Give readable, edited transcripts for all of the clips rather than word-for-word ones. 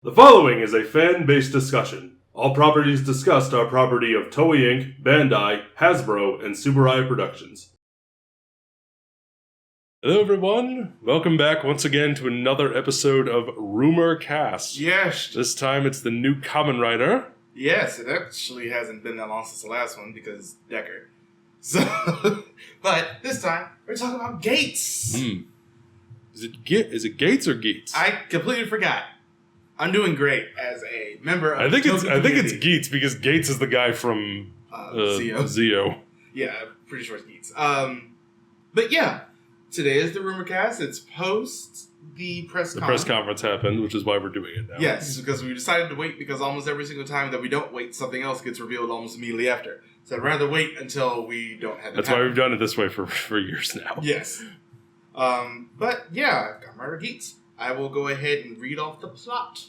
The following is a fan-based discussion. All properties discussed are property of Toei Inc., Bandai, Hasbro, and Subaru Productions. Hello everyone, welcome back once again to another episode of Rumorcast. Yes. This time it's the new Kamen Rider. Yes, it actually hasn't been that long since the last one because Decker. So, but this time we're talking about Gates. Is it Gates or Geats? I completely forgot. I'm doing great as a member of I think it's community. Geats because Gates is the guy from Zeo. Yeah, I'm pretty sure it's Geats. But yeah, today is the Rumorcast. It's post the press The press conference happened, which is why we're doing it now. Yes, because we decided to wait because almost every single time that we don't wait, something else gets revealed almost immediately after. So I'd rather wait until we don't have. That's why we've done it this way for years now. Yes. But yeah, Kamen Rider Geats. I will go ahead and read off the plot.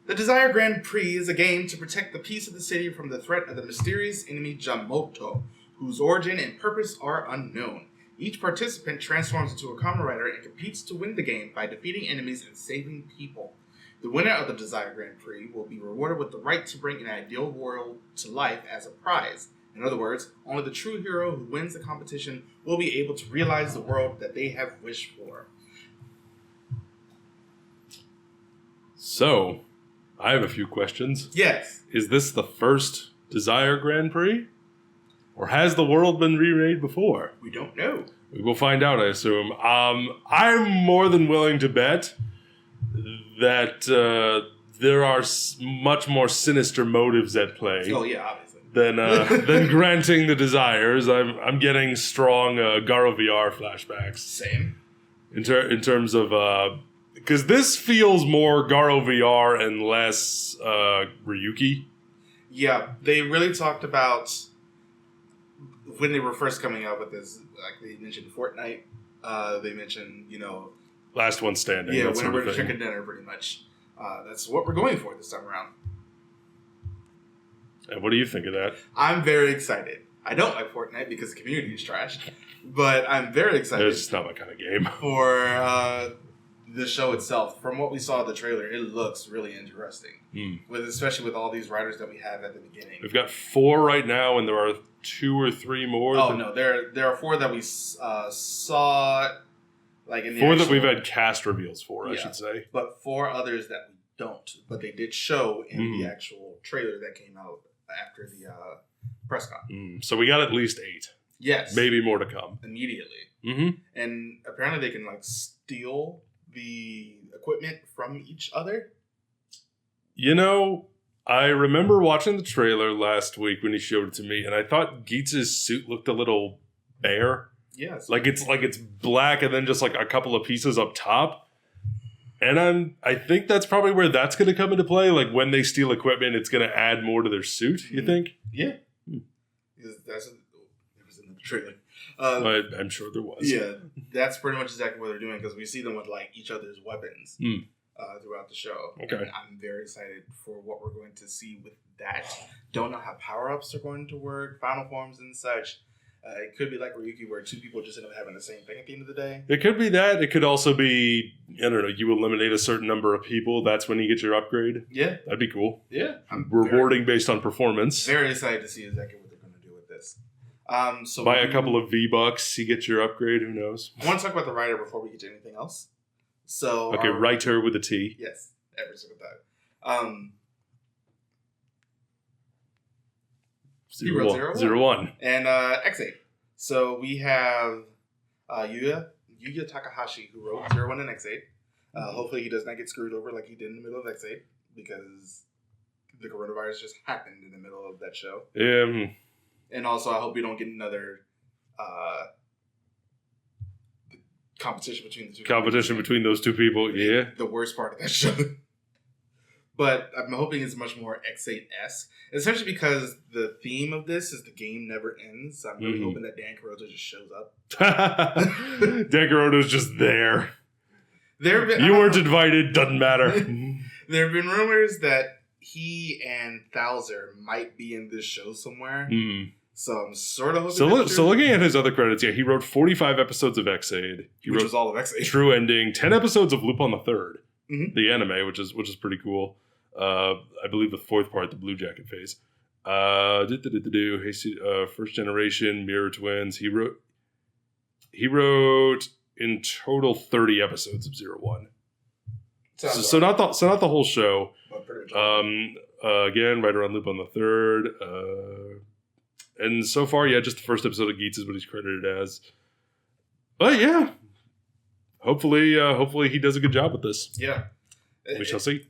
The Desire Grand Prix is a game to protect the peace of the city from the threat of the mysterious enemy Jamoto, whose origin and purpose are unknown. Each participant transforms into a Kamen Rider and competes to win the game by defeating enemies and saving people. The winner of the Desire Grand Prix will be rewarded with the right to bring an ideal world to life as a prize. In other words, only the true hero who wins the competition will be able to realize the world that they have wished for. So, I have a few questions. Yes. Is this the first Desire Grand Prix? Or has the world been remade before? We don't know. We will find out, I assume. I'm more than willing to bet that there are much more sinister motives at play. Oh, yeah, obviously. Than granting the desires. I'm getting strong Garo VR flashbacks. Same. In terms of... Because this feels more Garo VR and less Ryuki. Yeah, they really talked about... When they were first coming out with this, like they mentioned Fortnite, they mentioned, Last one standing. Yeah, that whenever sort of to thing. chicken dinner, pretty much. That's what we're going for this time around. And what do you think of that? I'm very excited. I don't like Fortnite because the community is trash, but I'm very excited. It's just not my kind of game. For the show itself. From what we saw in the trailer, it looks really interesting. Especially with all these riders that we have at the beginning. We've got 4 right now, and there are 2 or 3 more. Oh, no. There are 4 that we saw... Like in the 4 actual, that we've had cast reveals for, I should say. But 4 others that we don't. But they did show in the actual trailer that came out after the press con. So we got at least 8. Yes. Maybe more to come. Immediately. And apparently they can steal the equipment from each other. I remember watching the trailer last week when he showed it to me, and I thought Geats' suit looked a little bare. Yes. Like it's black and then just a couple of pieces up top. And I think that's probably where that's going to come into play. Like when they steal equipment, it's going to add more to their suit, you think? Yeah. Because it was in the trailer. I'm sure there was. Yeah, that's pretty much exactly what they're doing because we see them with each other's weapons throughout the show. Okay. And I'm very excited for what we're going to see with that. Don't know how power-ups are going to work, final forms and such. It could be like Ryuki where 2 people just end up having the same thing at the end of the day. It could be that. It could also be, I don't know, you eliminate a certain number of people. That's when you get your upgrade. Yeah. That'd be cool. Yeah. Rewarding based on performance. Very excited to see exactly what they're going to do with this. So buy a couple of V-Bucks, you get your upgrade, who knows? I want to talk about the writer before we get to anything else. So okay, writer with a T. Yes, every single time. He wrote 01. And X8. So we have Yuya Takahashi, who wrote 01 and X8. Hopefully he does not get screwed over like he did in the middle of X8, because the coronavirus just happened in the middle of that show. Yeah. And also, I hope we don't get another competition between those two people. Yeah. The worst part of that show. But I'm hoping it's much more X8-esque, especially because the theme of this is the game never ends. So I'm really hoping that Dan Kuroda just shows up. Dan Kuroda's just there. You weren't invited, doesn't matter. There have been rumors that he and Thouser might be in this show somewhere. So I'm sort of hoping So looking at his other credits, he wrote 45 episodes of X8. Which was all of X8. True Ending, 10 episodes of Lupin the Third. the anime, which is pretty cool. I believe the fourth part, the Blue Jacket phase. First Generation, Mirror Twins. He wrote in total 30 episodes of 01. So not the whole show. Again, right around Loop on the third. And so far, just the first episode of Geats is what he's credited as. But yeah, hopefully he does a good job with this. Yeah, we shall see.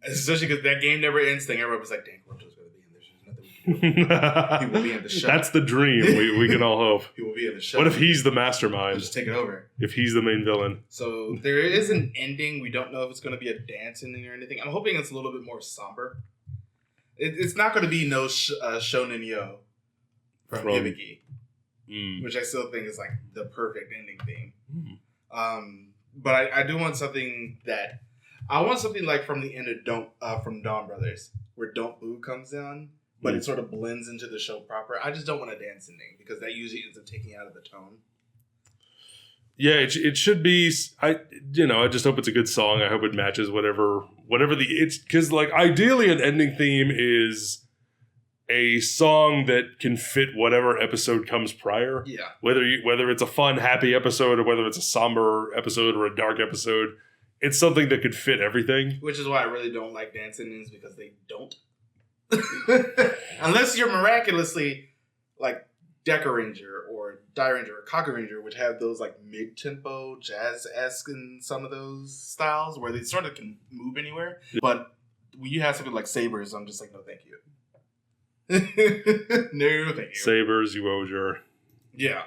Especially because that game never ends thing. Everyone was like, "Dang, Roto's going to be in this. There's nothing we can do." He will be in the show. That's the dream. We can all hope. He will be in the show. What if he's the mastermind? Just take it over. If he's the main villain. So there is an ending. We don't know if it's going to be a dance ending or anything. I'm hoping it's a little bit more somber. It's not going to be no Shonen Yo from Hibiki, which I still think is like the perfect ending theme. But I do want something that I want something like from the end of from Dawn Brothers, where Don't Boo comes down, but it sort of blends into the show proper. I just don't want a dance ending because that usually ends up taking out of the tone. Yeah, it should be. I just hope it's a good song. I hope it matches whatever because like ideally an ending theme is a song that can fit whatever episode comes prior. Yeah. Whether it's a fun, happy episode or whether it's a somber episode or a dark episode, it's something that could fit everything. Which is why I really don't like dance endings because they don't. Unless you're miraculously like Deca Ranger or Die Ranger or Kaku Ranger, which have those like mid-tempo, jazz-esque in some of those styles where they sort of can move anywhere. Yeah. But when you have something like Sabers, I'm just like, no, thank you. No, thank you. Sabers, Uoger. Yeah.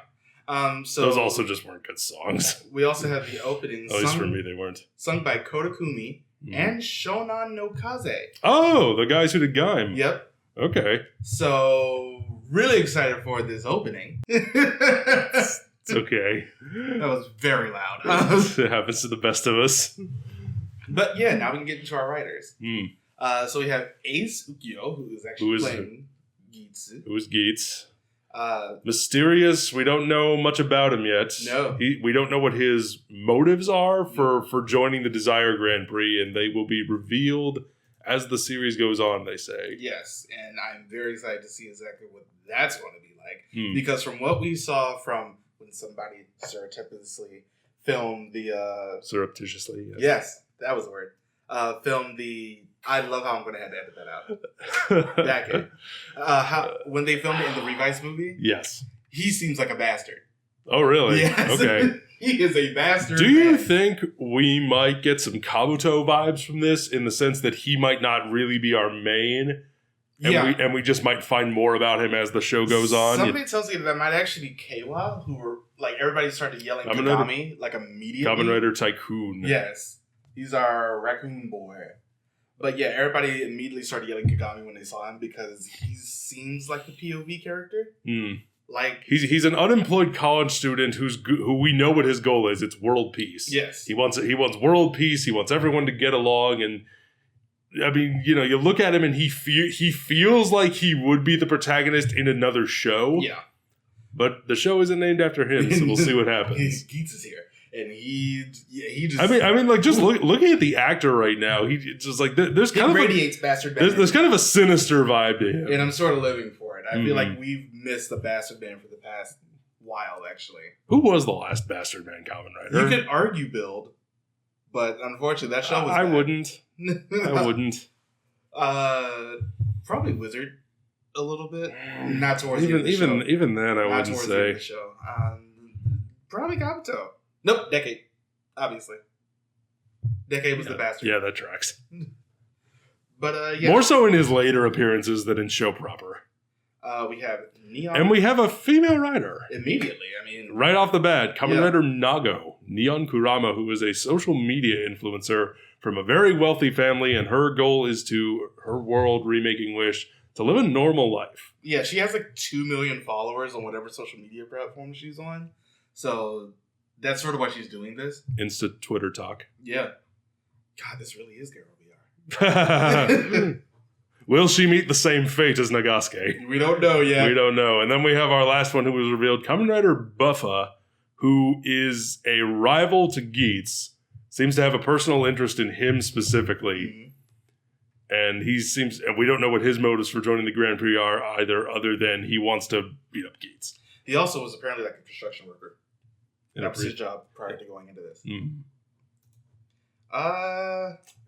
So those also just weren't good songs. We also have the opening. At least for me, they weren't. Sung by Kodakumi and Shonan no Kaze. Oh, the guys who did Gaim. Yep. Okay. So, really excited for this opening. It's okay. That was very loud. It happens to the best of us. But yeah, now we can get into our writers. So we have Ace Ukyo, who is actually playing Geats. Who is Geats? Mysterious. We don't know much about him yet. No. We don't know what his motives are for joining the Desire Grand Prix, and they will be revealed as the series goes on, they say. Yes, and I'm very excited to see exactly what that's going to be like. Because from what we saw from when somebody surreptitiously filmed the... Surreptitiously, yes. Yes, that was the word. Filmed the... I love how I'm going to have to edit that out. That kid. When they filmed it in the Revice movie... Yes. He seems like a bastard. Oh, really? Yes. Okay. He is a bastard. Do you think we might get some Kabuto vibes from this in the sense that he might not really be our main? And we just might find more about him as the show goes on? Somebody tells me that might actually be Keiwa, who were, like, everybody started yelling Kagami, like, immediately. Kamen Rider Tycoon. Yes. He's our raccoon boy. But yeah, everybody immediately started yelling Kagami when they saw him because he seems like the POV character. Like he's an unemployed college student who we know what his goal is. It's world peace. Yes, he wants world peace. He wants everyone to get along. And I mean, you look at him and he feels like he would be the protagonist in another show. Yeah, but the show isn't named after him, so we'll see what happens. Geats is here. And he just... I mean, like, just looking at the actor right now, he just, like, there's kind of... radiates Bastard Man. There's kind of a sinister vibe to him. And I'm sort of living for it. I feel like we've missed the Bastard Man for the past while, actually. Who was the last Bastard Man Kamen Rider? You could argue Build, but unfortunately, that show was I wouldn't. I wouldn't. Probably Wizard, a little bit. Not towards even the show. Even then, I wouldn't say. The show. Probably Kabuto. Nope, Decade. Obviously. Decade was the bastard. Yeah, that tracks. But, yeah. More so in his later appearances than in show proper. We have Neon. And we have a female rider. Immediately, I mean... Right off the bat, Kamen Rider Nago, Neon Kurama, who is a social media influencer from a very wealthy family, and her goal is her world remaking wish, to live a normal life. Yeah, she has like 2 million followers on whatever social media platform she's on. So... That's sort of why she's doing this. Insta Twitter talk. Yeah. God, this really is Girl VR. Will she meet the same fate as Nagasuke? We don't know yet. We don't know. And then we have our last one who was revealed, Kamen Rider Buffa, who is a rival to Geats, seems to have a personal interest in him specifically. And and we don't know what his motives for joining the Grand Prix are either, other than he wants to beat up Geats. He also was apparently like a construction worker. That was his job prior to going into this.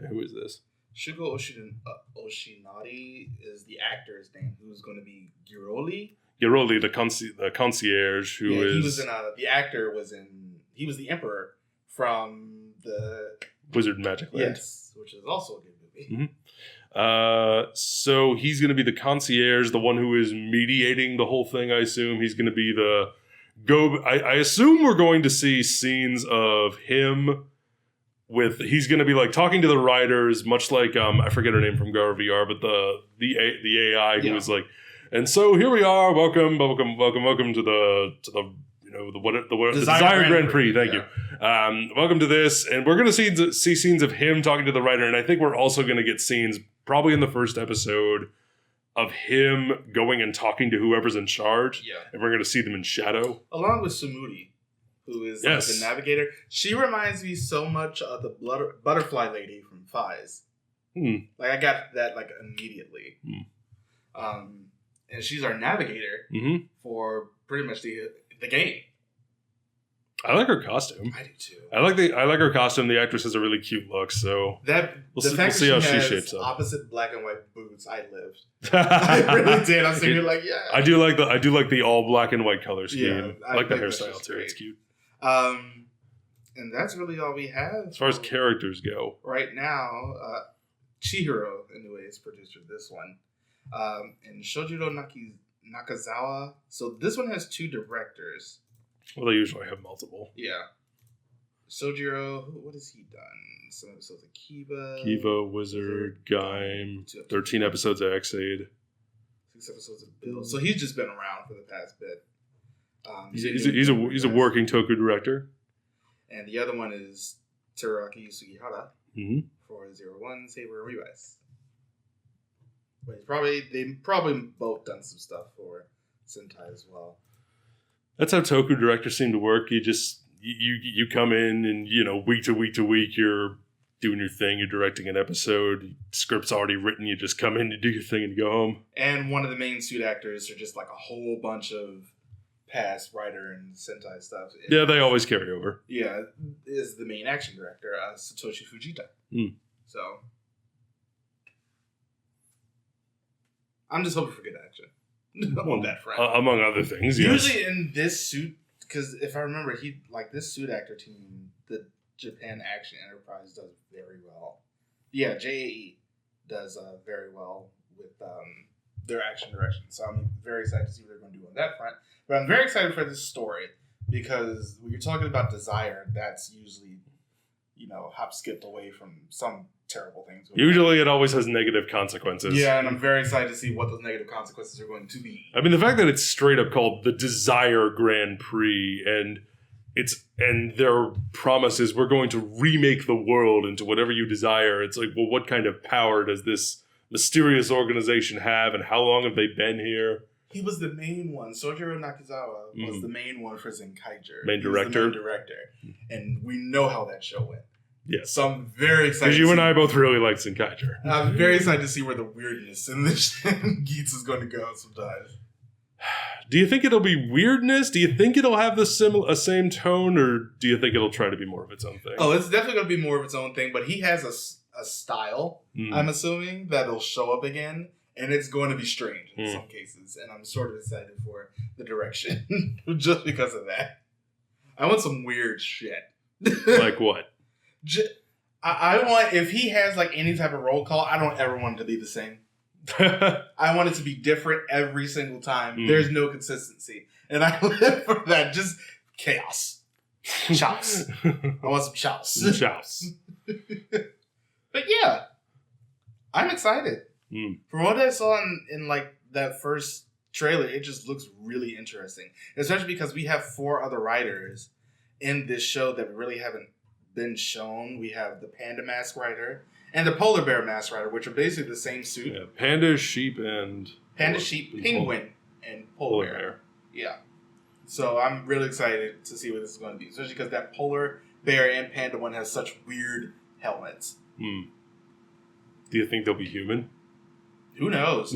Who is this? Shugo Oshinari is the actor's name, who's going to be Giroli. Giroli, the concierge, who is... He was he was the Emperor from the... Wizard Magic Land. Yes, which is also a good movie. So he's going to be the concierge, the one who is mediating the whole thing, I assume. He's going to be I assume we're going to see scenes of him he's going to be like talking to the riders, much like, I forget her name from Gar VR, but the AI who is like, and so here we are, welcome to the Desire Grand Prix. Thank you. Welcome to this, and we're going to see scenes of him talking to the writer, and I think we're also going to get scenes, probably in the first episode, of him going and talking to whoever's in charge. Yeah. And we're going to see them in shadow. Along with Sumudi, who is the navigator. She reminds me so much of the butterfly lady from Fies. Like, I got that, like, immediately. And she's our navigator for pretty much the game. I like her costume. I do too. I like her costume. The actress has a really cute look, so we'll see how she shapes up. Opposite black and white boots, I lived. I really did. I'm sitting here like, yeah. I do like the all black and white color scheme. I like the hairstyle too. It's cute. And that's really all we have as far as characters go right now. Chihiro, anyway, is producer of this one, and Shojiro Nakazawa. So this one has 2 directors. Well, they usually have multiple. Yeah. Sojiro, what has he done? Some episodes of Kiva, Wizard, Gaim, 13 episodes of X-Aid. 6 episodes of Bill. So he's just been around for the past bit. He's a working Toku director. And the other one is Teraki Sugihara for 01 Saber and Revice. But they've probably both done some stuff for Sentai as well. That's how Toku directors seem to work. You just you come in and week to week you're doing your thing. You're directing an episode. Script's already written. You just come in, you do your thing, and you go home. And one of the main suit actors are just like a whole bunch of past writer and Sentai stuff. Yeah, they always carry over. Yeah, is the main action director, Satoshi Fujita. So I'm just hoping for good action. On that front. Among other things, usually in this suit, because if I remember, this suit actor team, the Japan Action Enterprise does very well. Yeah, JAE does very well with their action direction. So I'm very excited to see what they're going to do on that front. But I'm very excited for this story because when you're talking about desire, that's usually, hop skipped away from some terrible things. Usually it always has negative consequences. Yeah, and I'm very excited to see what those negative consequences are going to be. I mean, the fact that it's straight up called the Desire Grand Prix and their promise is we're going to remake the world into whatever you desire. It's like, well, what kind of power does this mysterious organization have and how long have they been here? He was the main one. Sojiro Nakazawa was the main one for Zenkaiger. Main director. And we know how that show went. Yes. So I'm very excited. Because you and I both really like Zenkaiger. I'm very excited to see where the weirdness in this Geats is going to go sometimes. Do you think it'll be weirdness? Do you think it'll have the same tone? Or do you think it'll try to be more of its own thing? Oh, it's definitely going to be more of its own thing. But he has a style, I'm assuming, that'll show up again. And it's going to be strange in some cases. And I'm sort of excited for the direction. Just because of that. I want some weird shit. Like what? I want, if he has like any type of roll call, I don't ever want it to be the same. I want it to be different every single time. There's no consistency. And I live for that. Just chaos. Chops. I want some chops. Chops. But yeah. I'm excited. From what I saw in like that first trailer, it just looks really interesting. Especially because we have 4 other writers in this show that really haven't been shown. We have the Panda Mask Rider and the Polar Bear Mask Rider, which are basically the same suit. Yeah, Panda, sheep, penguin, and Polar Bear. Yeah. So I'm really excited to see what this is going to be, especially because that Polar bear and panda one has such weird helmets. Do you think they'll be human? Who knows?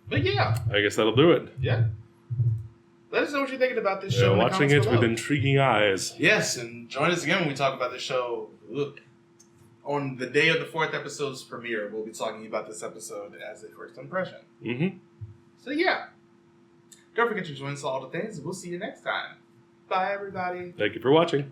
But yeah. I guess that'll do it. Yeah. Let us know what you're thinking about this show. Watching it with intriguing eyes. Yes, and join us again when we talk about this show. Look, on the day of the 4th episode's premiere, we'll be talking about this episode as a first impression. Mm-hmm. So yeah. Don't forget to join us all the things, and we'll see you next time. Bye, everybody. Thank you for watching.